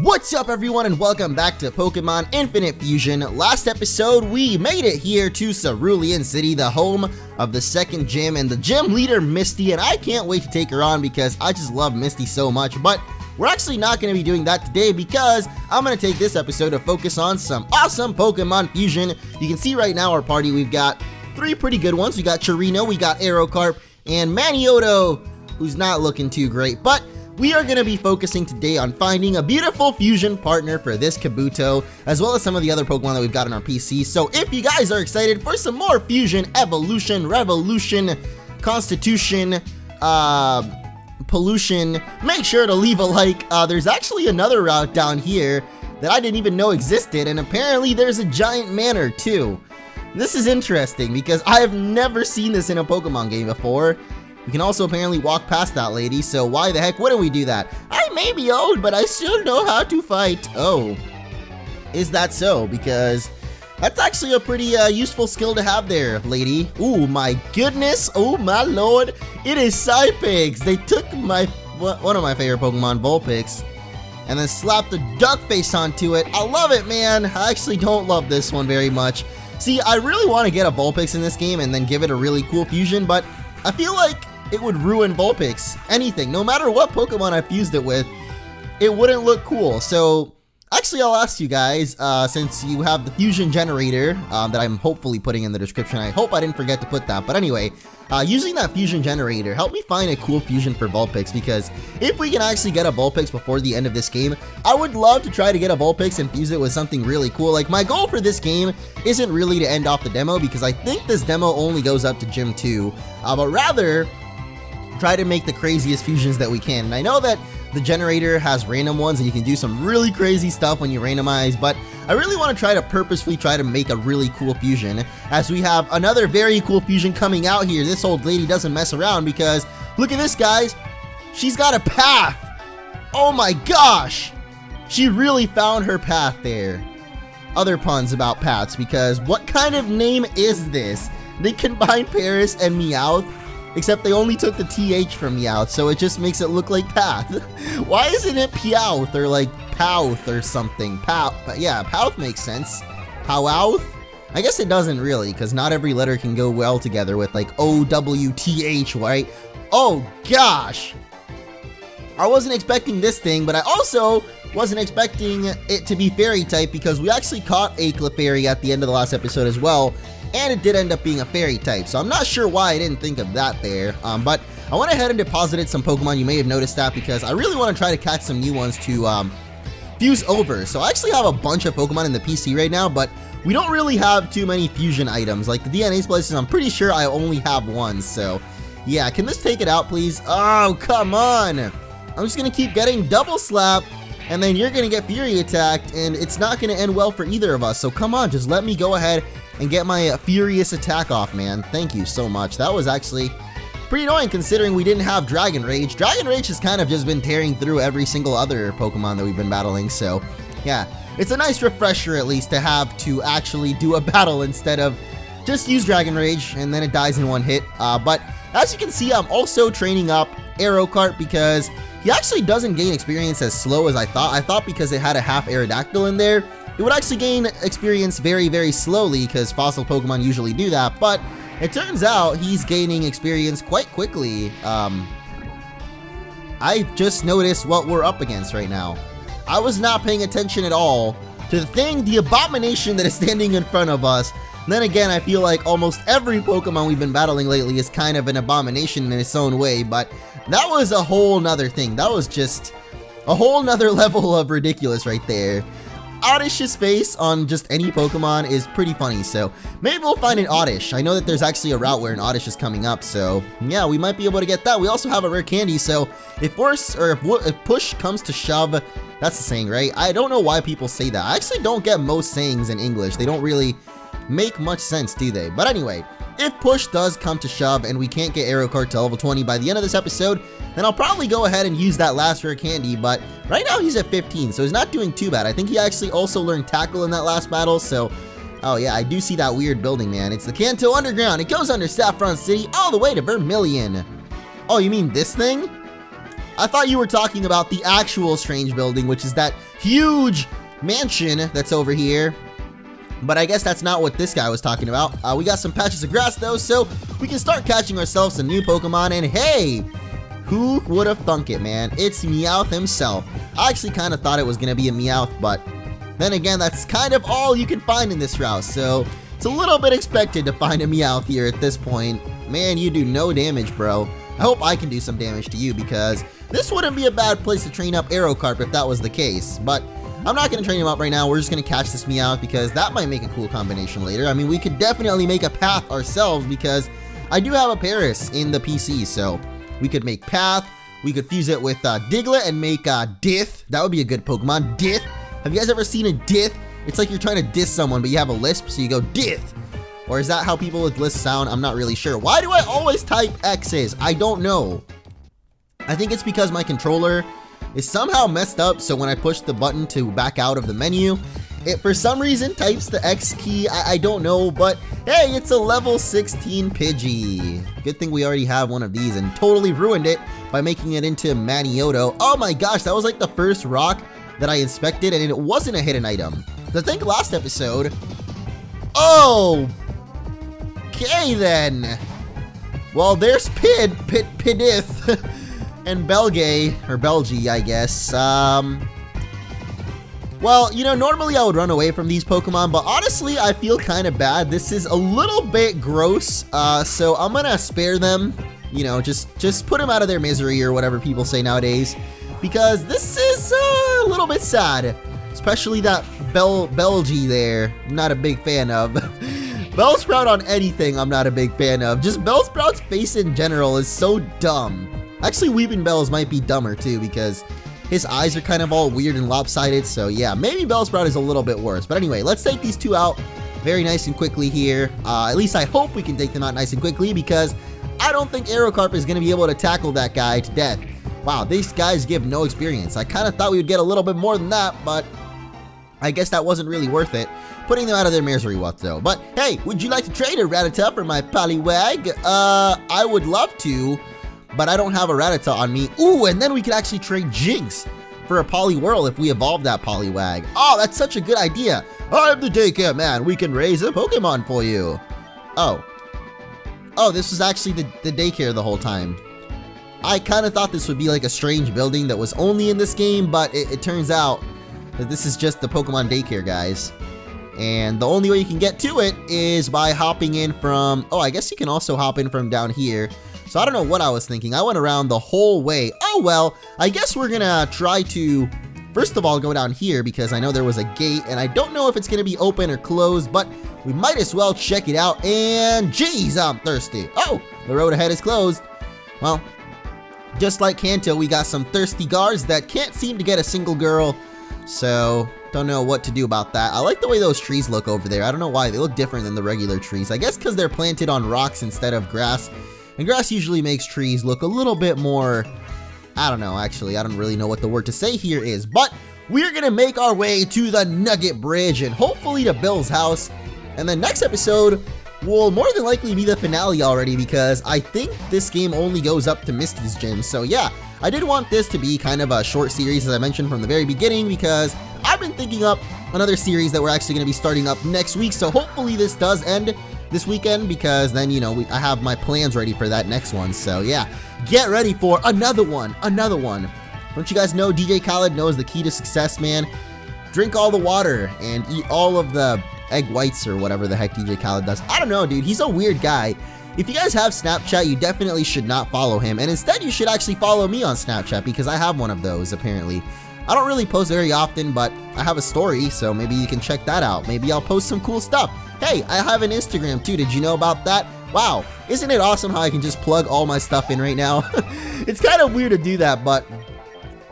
What's up everyone and welcome back to Pokemon Infinite Fusion. Last episode we made it here to Cerulean City, the home of the second gym and the gym leader Misty, and I can't wait to take her on because I just love Misty so much. But we're actually not going to be doing that today because I'm going to take this episode to focus on some awesome Pokemon Fusion. You can see right now our party, we've got three pretty good ones. We got Chirino, we got Aeroc Karp, and Manioto, who's not looking too great, but we are going to be focusing today on finding a beautiful fusion partner for this Kabuto, as well as some of the other Pokemon that we've got on our PC. So if you guys are excited for some more fusion, evolution, revolution, constitution, pollution, make sure to leave a like. There's actually another route down here that I didn't even know existed, and apparently there's a giant manor too. This is interesting because I have never seen this in a Pokemon game before. We can also apparently walk past that lady, so why the heck wouldn't we do that? I may be old, but I still know how to fight. Oh, is that so? Because that's actually a pretty useful skill to have there, lady. Ooh, my goodness. Oh, my lord. It is Psypigs. They took one of my favorite Pokemon, Vulpix, and then slapped the duck face onto it. I love it, man. I actually don't love this one very much. See, I really want to get a Vulpix in this game and then give it a really cool fusion, but I feel like it would ruin Vulpix. Anything, no matter what Pokemon I fused it with, it wouldn't look cool. So actually I'll ask you guys, since you have the fusion generator that I'm hopefully putting in the description. I hope I didn't forget to put that, but anyway, using that fusion generator, help me find a cool fusion for Vulpix, because if we can actually get a Vulpix before the end of this game, I would love to try to get a Vulpix and fuse it with something really cool. Like, my goal for this game isn't really to end off the demo, because I think this demo only goes up to Gym 2, but rather try to make the craziest fusions that we can. And I know that the generator has random ones and you can do some really crazy stuff when you randomize, but I really want to try to purposefully try to make a really cool fusion, as we have another very cool fusion coming out here. This old lady doesn't mess around, because look at this, guys. She's got a path. Oh my gosh. She really found her path there. Other puns about paths, because what kind of name is this? They combined Paris and Meowth, except they only took the TH from Meowth, so it just makes it look like Path. Why isn't it Peowth or like Powth or something? Yeah, Powth makes sense. Powouth? I guess it doesn't really, because not every letter can go well together with like O-W-T-H, right? Oh gosh! I wasn't expecting this thing, but I also wasn't expecting it to be fairy type, because we actually caught a Clefairy at the end of the last episode as well, and it did end up being a fairy type, so I'm not sure why I didn't think of that there, but I went ahead and deposited some Pokemon. You may have noticed that, because I really want to try to catch some new ones to fuse over. So I actually have a bunch of Pokemon in the PC right now, but we don't really have too many fusion items. Like the DNA splices, I'm pretty sure I only have one, so yeah, can this take it out, please? Oh, come on! I'm just gonna keep getting double slap, and then you're gonna get Fury attacked, and it's not gonna end well for either of us, so come on, just let me go ahead and get my furious attack off, man. Thank you so much. That was actually pretty annoying considering we didn't have Dragon Rage. Dragon Rage has kind of just been tearing through every single other Pokemon that we've been battling, so yeah, it's a nice refresher at least to have to actually do a battle instead of just use Dragon Rage and then it dies in one hit. But as you can see, I'm also training up Aeroc Karp, because he actually doesn't gain experience as slow as I thought. I thought because it had a half Aerodactyl in there, it would actually gain experience very, very slowly, because fossil Pokemon usually do that, but it turns out he's gaining experience quite quickly. I just noticed what we're up against right now. I was not paying attention at all to the abomination that is standing in front of us. And then again, I feel like almost every Pokemon we've been battling lately is kind of an abomination in its own way, but that was a whole nother thing. That was just a whole nother level of ridiculous right there. Oddish's face on just any Pokemon is pretty funny, so maybe we'll find an Oddish. I know that there's actually a route where an Oddish is coming up, so yeah, we might be able to get that. We also have a rare candy, so if push comes to shove, that's the saying, right? I don't know why people say that. I actually don't get most sayings in English. They don't really make much sense, do they? But anyway, if push does come to shove and we can't get Aeroc Karp to level 20 by the end of this episode, then I'll probably go ahead and use that last rare candy, but right now he's at 15, so he's not doing too bad. I think he actually also learned Tackle in that last battle, so oh yeah, I do see that weird building, man. It's the Kanto Underground. It goes under Saffron City all the way to Vermilion. Oh, you mean this thing? I thought you were talking about the actual strange building, which is that huge mansion that's over here. But I guess that's not what this guy was talking about. We got some patches of grass though, so we can start catching ourselves some new Pokemon. And hey, who would have thunk it, man? It's Meowth himself. I actually kind of thought it was going to be a Meowth, but then again, that's kind of all you can find in this route. So it's a little bit expected to find a Meowth here at this point. Man, you do no damage, bro. I hope I can do some damage to you, because this wouldn't be a bad place to train up Aeroc Karp if that was the case. But I'm not going to train him up right now. We're just going to catch this Meowth, because that might make a cool combination later. I mean, we could definitely make a Path ourselves, because I do have a Paris in the PC. So we could make Path. We could fuse it with Diglett and make Dith. That would be a good Pokemon. Dith. Have you guys ever seen a Dith? It's like you're trying to diss someone, but you have a lisp, so you go Dith. Or is that how people with lisp sound? I'm not really sure. Why do I always type X's? I don't know. I think it's because my controller is somehow messed up, so when I push the button to back out of the menu, it for some reason types the X key. I don't know, but hey, it's a level 16 Pidgey. Good thing we already have one of these and totally ruined it by making it into Manioto. Oh my gosh, that was like the first rock that I inspected, and it wasn't a hidden item. I think last episode... Oh! Okay then. Well, there's Pidith and Belgay, or Belgy, I guess. Well, you know, normally I would run away from these Pokemon, but honestly, I feel kind of bad. This is a little bit gross, so I'm gonna spare them. You know, just put them out of their misery, or whatever people say nowadays, because this is a little bit sad. Especially that Belgy there, I'm not a big fan of. Bellsprout on anything, I'm not a big fan of. Just Bellsprout's face in general is so dumb. Actually, Weepinbell's might be dumber too, because his eyes are kind of all weird and lopsided. So yeah, maybe Bellsprout is a little bit worse. But anyway, let's take these two out very nice and quickly here. At least I hope we can take them out nice and quickly, because I don't think Aeroc Karp is going to be able to tackle that guy to death. Wow, these guys give no experience. I kind of thought we would get a little bit more than that, but I guess that wasn't really worth it, putting them out of their misery what though. But hey, would you like to trade a Rattata for my Poliwag? I would love to, but I don't have a Rattata on me. Ooh, and then we could actually trade Jinx for a Poliwhirl if we evolve that Poliwag. Oh, that's such a good idea. I'm the daycare man. We can raise a Pokemon for you. Oh, this was actually the daycare the whole time. I kind of thought this would be like a strange building that was only in this game, but it turns out that this is just the Pokemon daycare, guys. And the only way you can get to it is by hopping in from... Oh, I guess you can also hop in from down here. So I don't know what I was thinking. I went around the whole way. Oh, well, I guess we're gonna try to, first of all, go down here, because I know there was a gate, and I don't know if it's gonna be open or closed, but we might as well check it out. And geez, I'm thirsty. Oh, the road ahead is closed. Well, just like Kanto, we got some thirsty guards that can't seem to get a single girl. So, don't know what to do about that. I like the way those trees look over there. I don't know why. They look different than the regular trees. I guess because they're planted on rocks instead of grass. And grass usually makes trees look a little bit more... I don't know, actually. I don't really know what the word to say here is. But we're going to make our way to the Nugget Bridge and hopefully to Bill's house. And the next episode will more than likely be the finale already, because I think this game only goes up to Misty's gym. So yeah, I did want this to be kind of a short series, as I mentioned from the very beginning, because I've been thinking up another series that we're actually going to be starting up next week. So hopefully this does end this weekend, because then, you know, I have my plans ready for that next one. So yeah, get ready for another one. Don't you guys know DJ Khaled knows the key to success, man? Drink all the water and eat all of the egg whites or whatever the heck DJ Khaled does. I don't know, dude. He's a weird guy. If you guys have Snapchat, you definitely should not follow him. And instead, you should actually follow me on Snapchat, because I have one of those, apparently. I don't really post very often, but I have a story, so maybe you can check that out. Maybe I'll post some cool stuff. Hey, I have an Instagram too. Did you know about that? Wow, isn't it awesome how I can just plug all my stuff in right now? It's kind of weird to do that, but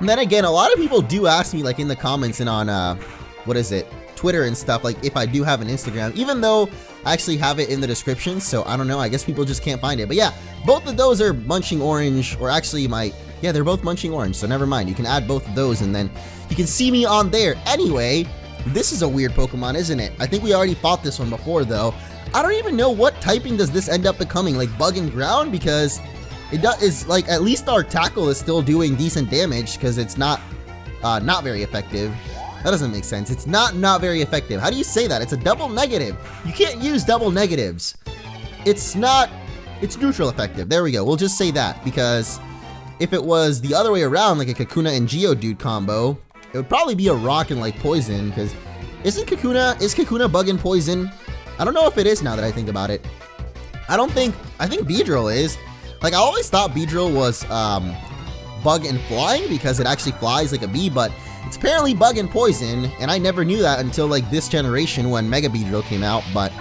then again, a lot of people do ask me, like in the comments and on, what is it? Twitter and stuff, like if I do have an Instagram, even though I actually have it in the description. So I don't know, I guess people just can't find it. But yeah, both of those are MunchingOrange, or actually yeah, they're both MunchingOrange, so never mind. You can add both of those and then you can see me on there. Anyway, this is a weird Pokemon, isn't it? I think we already fought this one before though. I don't even know what typing does this end up becoming, like bug and ground, because is like, at least our tackle is still doing decent damage because it's not very effective. That doesn't make sense. It's not very effective. How do you say that? It's a double negative. You can't use double negatives. It's neutral effective. There we go. We'll just say that, because if it was the other way around, like a Kakuna and Geodude combo, it would probably be a rock and like poison, because is Kakuna bug and poison? I don't know if it is now that I think about it. I think Beedrill is. Like, I always thought Beedrill was bug and flying because it actually flies like a bee, but it's apparently bug and poison, and I never knew that until like this generation when Mega Beedrill came out. But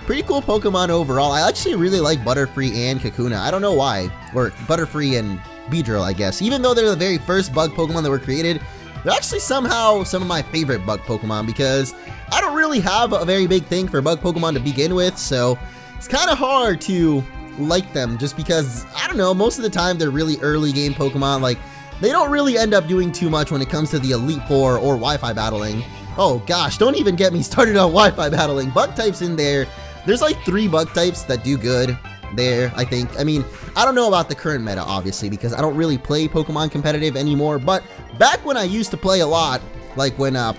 pretty cool Pokemon overall. I actually really like Butterfree and Kakuna. I don't know why. Or Butterfree and Beedrill, I guess. Even though they're the very first bug Pokemon that were created, they're actually somehow some of my favorite bug Pokemon, because I don't really have a very big thing for bug Pokemon to begin with, so it's kind of hard to like them just because, I don't know, most of the time they're really early game Pokemon. Like, they don't really end up doing too much when it comes to the Elite Four or Wi-Fi battling. Oh gosh, don't even get me started on Wi-Fi battling. Bug types in there, there's like 3 bug types that do good there, I think. I mean, I don't know about the current meta, obviously, because I don't really play Pokemon competitive anymore, but back when I used to play a lot, like when, wow,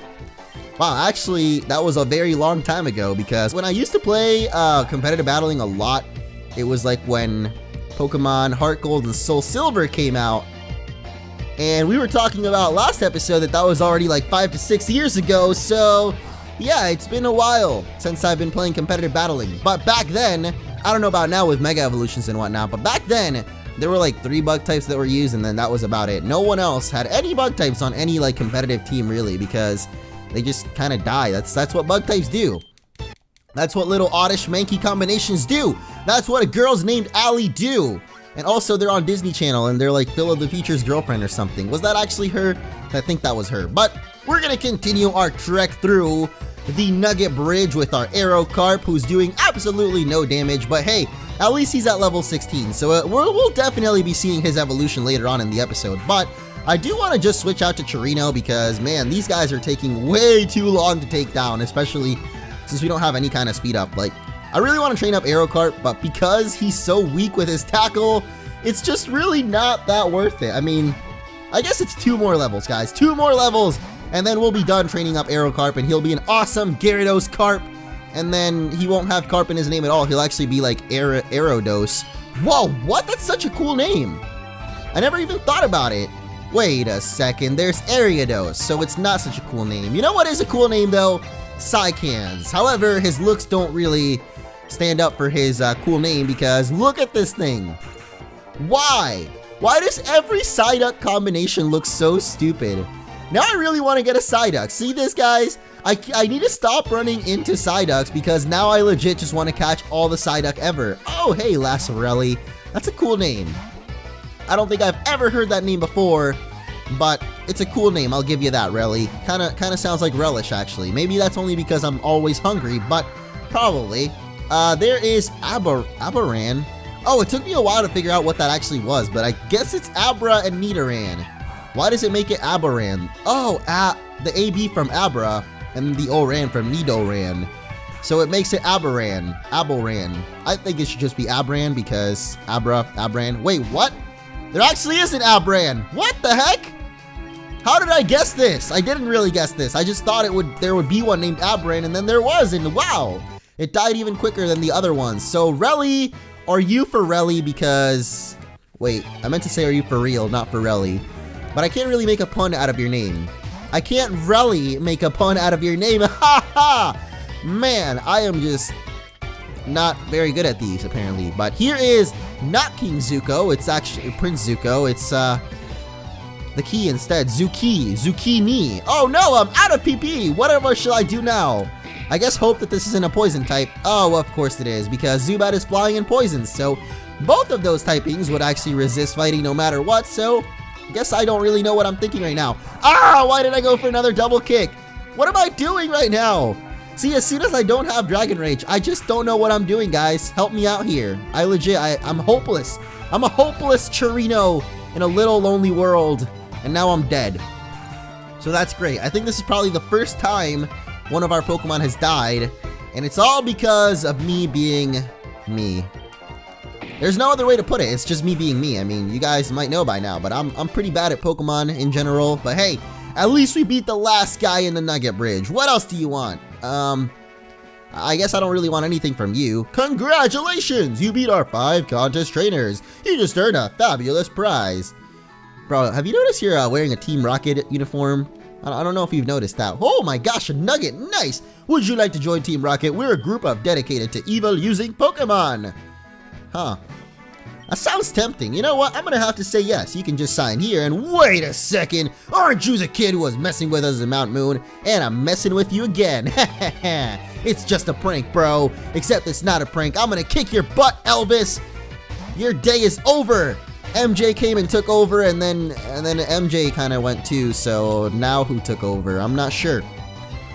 actually, that was a very long time ago, because when I used to play competitive battling a lot, it was like when Pokemon Heart Gold and Soul Silver came out, and we were talking about last episode that was already like 5 to 6 years ago, so yeah, it's been a while since I've been playing competitive battling. But back then, I don't know about now with Mega Evolutions and whatnot, but back then, there were like 3 bug types that were used, and then that was about it. No one else had any bug types on any like competitive team really, because they just kind of die. That's what bug types do. That's what little oddish manky combinations do. That's what a girls named Allie do. And also, they're on Disney Channel, and they're like Phil of the Future's girlfriend or something. Was that actually her? I think that was her. But we're gonna continue our trek through the Nugget Bridge with our Aeroc Karp, who's doing absolutely no damage. But hey, at least he's at level 16, so we'll definitely be seeing his evolution later on in the episode. But I do want to just switch out to Chirino because, man, these guys are taking way too long to take down, especially since we don't have any kind of speed up. Like, I really want to train up Aeroc Karp, but because he's so weak with his tackle, it's just really not that worth it. I mean, I guess it's 2 more levels, guys. 2 more levels, and then we'll be done training up Aeroc Karp, and he'll be an awesome Gyarados Karp, and then he won't have Karp in his name at all. He'll actually be like Aerodos. Whoa, what? That's such a cool name. I never even thought about it. Wait a second, there's Ariados, so it's not such a cool name. You know what is a cool name, though? Psycans. However, his looks don't really stand up for his cool name, because look at this thing. Why? Why does every Psyduck combination look so stupid? Now I really want to get a Psyduck. See this, guys? I need to stop running into Psyducks, because now I legit just want to catch all the Psyduck ever. Oh, hey, Lasarelli. That's a cool name. I don't think I've ever heard that name before, but it's a cool name. I'll give you that, Relly. Kind of sounds like Relish, actually. Maybe that's only because I'm always hungry, but probably. There is Abaran. Oh, it took me a while to figure out what that actually was, but I guess it's Abra and Nidoran. Why does it make it Abaran? Oh, the AB from Abra and the Oran from Nidoran. So it makes it Abaran. I think it should just be Abran because Abran. Wait, what? There actually is an Abran. What the heck? How did I guess this? I didn't really guess this. I just thought there would be one named Abran, and then there was, and wow, it died even quicker than the other ones. So Relly, are you for Relly? Because, wait, I meant to say are you for real, not for Relly. But I can't really make a pun out of your name. I can't really make a pun out of your name. Ha ha! Man, I am just not very good at these, apparently. But here is not King Zuko. It's actually Prince Zuko. It's the key instead. Zucchini. Oh no, I'm out of PP. Whatever shall I do now? I guess hope that this isn't a poison type. Oh, of course it is, because Zubat is flying and poisons. So both of those typings would actually resist fighting no matter what. So I guess I don't really know what I'm thinking right now. Ah, why did I go for another double kick? What am I doing right now? See, as soon as I don't have Dragon Rage, I just don't know what I'm doing, guys. Help me out here. I'm hopeless. I'm a hopeless Chirino in a little lonely world, and now I'm dead. So that's great. I think this is probably the first time one of our Pokemon has died, and it's all because of me being me. There's no other way to put it. It's just me being me. I mean, you guys might know by now, but I'm pretty bad at Pokemon in general. But hey, at least we beat the last guy in the Nugget Bridge. What else do you want? I guess I don't really want anything from you. Congratulations! You beat our 5 contest trainers. You just earned a fabulous prize. Bro, have you noticed you're wearing a Team Rocket uniform? I don't know if you've noticed that. Oh my gosh, a Nugget, nice! Would you like to join Team Rocket? We're a group of dedicated to evil using Pokemon. Huh. That sounds tempting. You know what? I'm gonna have to say yes. You can just sign here and wait a second. Aren't you the kid who was messing with us in Mount Moon? And I'm messing with you again. It's just a prank, bro. Except it's not a prank. I'm gonna kick your butt, Elvis. Your day is over. MJ came and took over, and then MJ kind of went too. So now who took over? I'm not sure.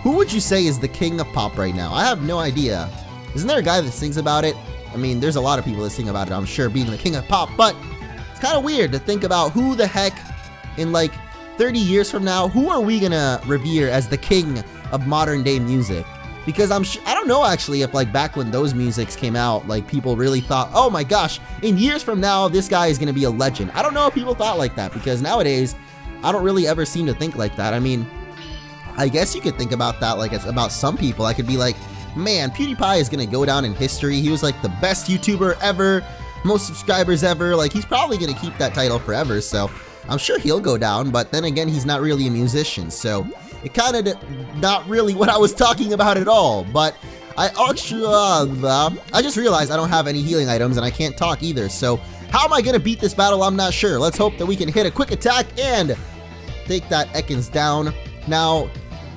Who would you say is the king of pop right now? I have no idea. Isn't there a guy that sings about it? I mean, there's a lot of people that sing about it, I'm sure, being the king of pop, but it's kind of weird to think about who the heck in like 30 years from now, who are we gonna revere as the king of modern day music? Because I don't know actually if like back when those musics came out, like people really thought, oh my gosh, in years from now, this guy is gonna be a legend. I don't know if people thought like that, because nowadays, I don't really ever seem to think like that. I mean, I guess you could think about that like it's about some people. I could be like, man, PewDiePie is gonna go down in history. He was like the best YouTuber ever, most subscribers ever. Like he's probably gonna keep that title forever, so I'm sure he'll go down, but then again, he's not really a musician, so it kind of not really what I was talking about at all. But I actually, I just realized I don't have any healing items and I can't talk either, so how am I gonna beat this battle? I'm not sure. Let's hope that we can hit a quick attack and take that Ekans down. Now,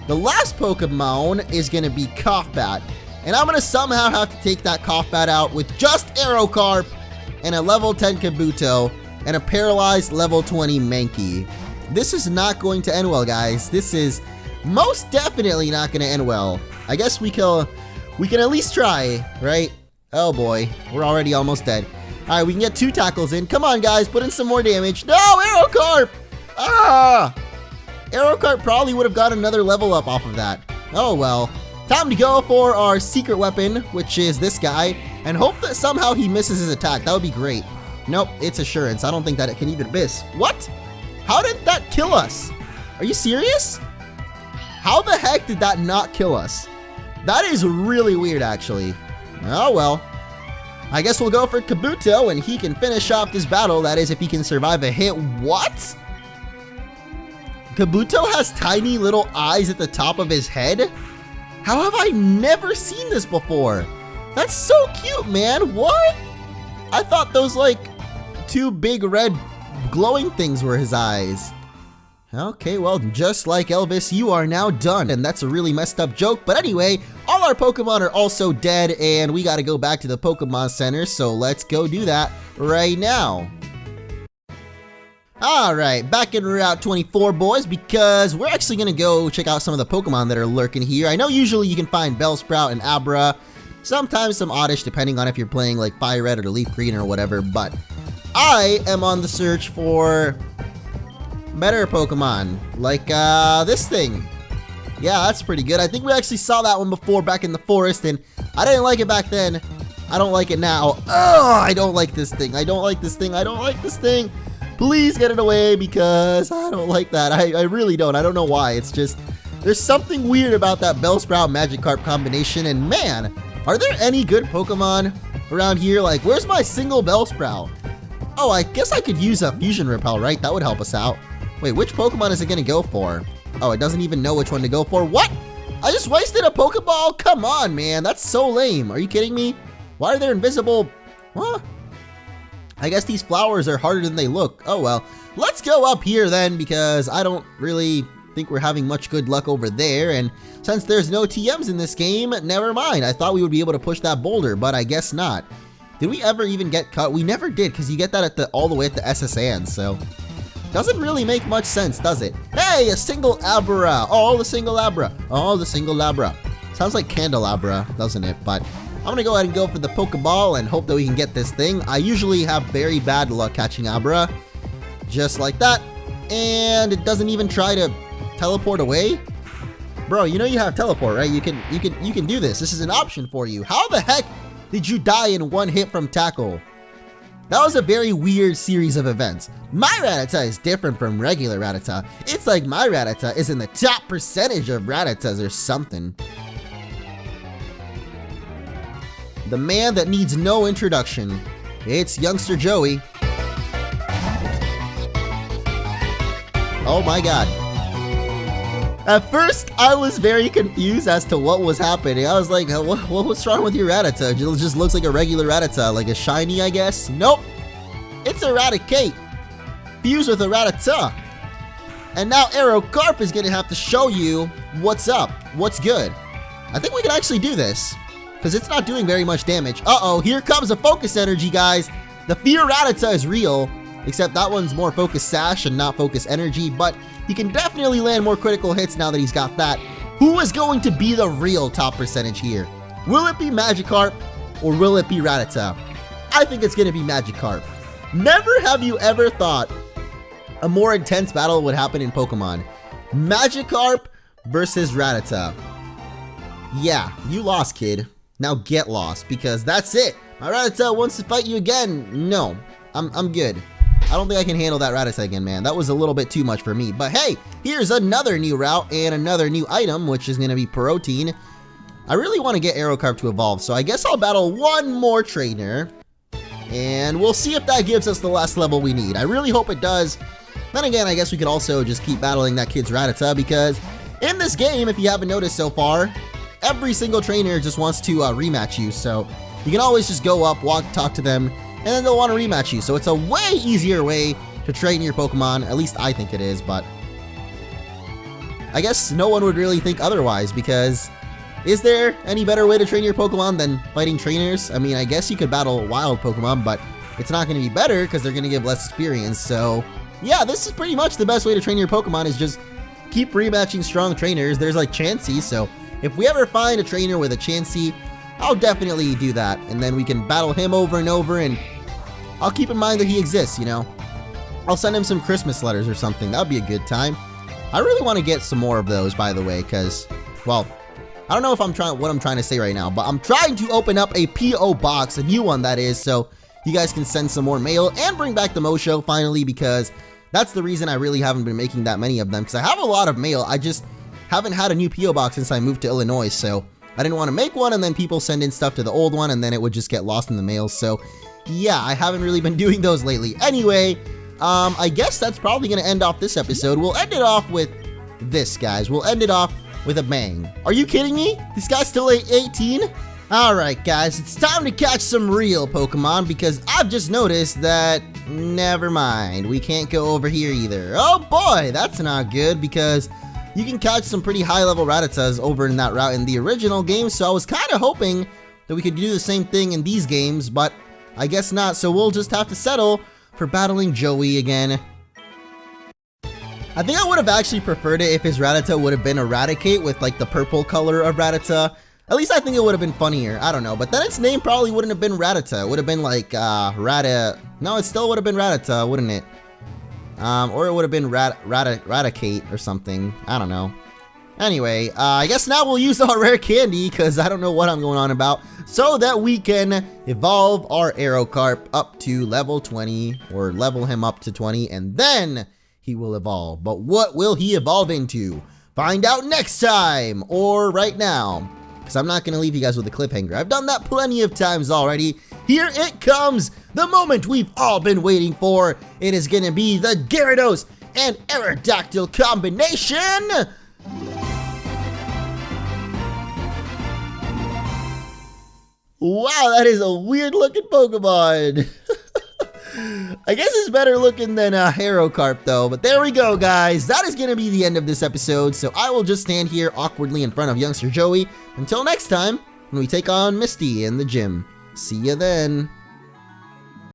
the last Pokemon is going to be Cough-Bat, and I'm going to somehow have to take that Cough-Bat out with just Aeroc Karp and a level 10 Kabuto and a paralyzed level 20 Mankey. This is not going to end well, guys. This is most definitely not going to end well. I guess we can at least try, right? Oh boy, we're already almost dead. All right, we can get 2 tackles in. Come on, guys, put in some more damage. No, Aeroc Karp! Ah! Aeroc Karp probably would have got another level up off of that. Oh well. Time to go for our secret weapon, which is this guy, and hope that somehow he misses his attack. That would be great. Nope, it's assurance. I don't think that it can even miss. What? How did that kill us? Are you serious? How the heck did that not kill us? That is really weird, actually. Oh well. I guess we'll go for Kabuto, and he can finish off this battle. That is, if he can survive a hit. What? Kabuto has tiny little eyes at the top of his head? How have I never seen this before? That's so cute, man. What? I thought those like 2 big red glowing things were his eyes. Okay, well, just like Elvis, you are now done. And that's a really messed up joke. But anyway, all our Pokemon are also dead, and we got to go back to the Pokemon Center. So let's go do that right now. Alright, back in Route 24, boys, because we're actually going to go check out some of the Pokemon that are lurking here. I know usually you can find Bellsprout and Abra, sometimes some Oddish, depending on if you're playing like Fire Red or Leaf Green or whatever, but I am on the search for better Pokemon, like this thing. Yeah, that's pretty good. I think we actually saw that one before back in the forest, and I didn't like it back then. I don't like it now. Oh, I don't like this thing. I don't like this thing. I don't like this thing. Please get it away, because I don't like that. I really don't. I don't know why. It's just, there's something weird about that Bellsprout Magikarp combination, and man, are there any good Pokemon around here? Like, where's my single Bellsprout? Oh, I guess I could use a Fusion Repel, right? That would help us out. Wait, which Pokemon is it going to go for? Oh, it doesn't even know which one to go for. What? I just wasted a Pokeball? Come on, man. That's so lame. Are you kidding me? Why are there invisible? What? I guess these flowers are harder than they look. Oh well. Let's go up here then, because I don't really think we're having much good luck over there, and since there's no TMs in this game, never mind. I thought we would be able to push that boulder, but I guess not. Did we ever even get cut? We never did, because you get that at all the way at the SSN, so doesn't really make much sense, does it? Hey, a single Abra. Oh, the single Abra. Oh, the single Abra. Sounds like Candelabra, doesn't it? But I'm gonna go ahead and go for the Pokeball and hope that we can get this thing. I usually have very bad luck catching Abra, just like that, and it doesn't even try to teleport away. Bro, you know you have teleport, right? You can do this. This is an option for you. How the heck did you die in one hit from tackle? That was a very weird series of events. My Rattata is different from regular Rattata. It's like my Rattata is in the top percentage of Rattatas or something. The man that needs no introduction. It's Youngster Joey. Oh my god. At first, I was very confused as to what was happening. I was like, what's wrong with your Rattata? It just looks like a regular Rattata, like a shiny, I guess. Nope. It's Eradicate, fused with a Rattata. And now Aeroc Karp is gonna have to show you what's up, what's good. I think we can actually do this, because it's not doing very much damage. Uh-oh, here comes a focus energy, guys. The Fear Rattata is real, except that one's more focus sash and not focus energy, but he can definitely land more critical hits now that he's got that. Who is going to be the real top percentage here? Will it be Magikarp or will it be Rattata? I think it's going to be Magikarp. Never have you ever thought a more intense battle would happen in Pokemon. Magikarp versus Rattata. Yeah, you lost, kid. Now get lost, because that's it. My Rattata wants to fight you again. No, I'm good. I don't think I can handle that Rattata again, man. That was a little bit too much for me. But hey, here's another new route and another new item, which is going to be Protein. I really want to get Aeroc Karp to evolve, so I guess I'll battle one more trainer. And we'll see if that gives us the last level we need. I really hope it does. Then again, I guess we could also just keep battling that kid's Rattata, because in this game, if you haven't noticed so far, every single trainer just wants to rematch you. So you can always just go up, talk to them, and then they'll want to rematch you. So it's a way easier way to train your Pokemon. At least I think it is, but I guess no one would really think otherwise, because is there any better way to train your Pokemon than fighting trainers? I mean, I guess you could battle wild Pokemon, but it's not going to be better because they're going to give less experience. So yeah, this is pretty much the best way to train your Pokemon, is just keep rematching strong trainers. There's like Chansey, so if we ever find a trainer with a Chansey, I'll definitely do that, and then we can battle him over and over, and I'll keep in mind that he exists, you know? I'll send him some Christmas letters or something. That'll be a good time. I really want to get some more of those, by the way, because, well, I don't know if what I'm trying to say right now, but I'm trying to open up a P.O. box, a new one that is, so you guys can send some more mail and bring back the Mosho finally, because that's the reason I really haven't been making that many of them, because I have a lot of mail. I just haven't had a new P.O. box since I moved to Illinois, so I didn't want to make one, and then people send in stuff to the old one, and then it would just get lost in the mail. So yeah, I haven't really been doing those lately. Anyway, I guess that's probably going to end off this episode. We'll end it off with this, guys. We'll end it off with a bang. Are you kidding me? This guy's still 18? Alright, guys, it's time to catch some real Pokemon, because I've just noticed that, never mind, we can't go over here either. Oh boy, that's not good, because you can catch some pretty high-level Rattatas over in that route in the original game, so I was kind of hoping that we could do the same thing in these games, but I guess not, so we'll just have to settle for battling Joey again. I think I would have actually preferred it if his Rattata would have been Eradicate with like the purple color of Rattata. At least I think it would have been funnier. I don't know, but then its name probably wouldn't have been Rattata. It would have been like No, it still would have been Rattata, wouldn't it? Or it would have been Raticate or something. I don't know. Anyway, I guess now we'll use our rare candy, because I don't know what I'm going on about, so that we can evolve our Aeroc Karp up to level 20, or level him up to 20, and then he will evolve. But what will he evolve into? Find out next time, or right now, because I'm not going to leave you guys with a cliffhanger. I've done that plenty of times already. Here it comes, the moment we've all been waiting for. It is going to be the Gyarados and Aerodactyl combination. Wow, that is a weird looking Pokemon. I guess it's better looking than Aeroc Karp though, but there we go, guys. That is going to be the end of this episode, so I will just stand here awkwardly in front of Youngster Joey until next time when we take on Misty in the gym. See ya then.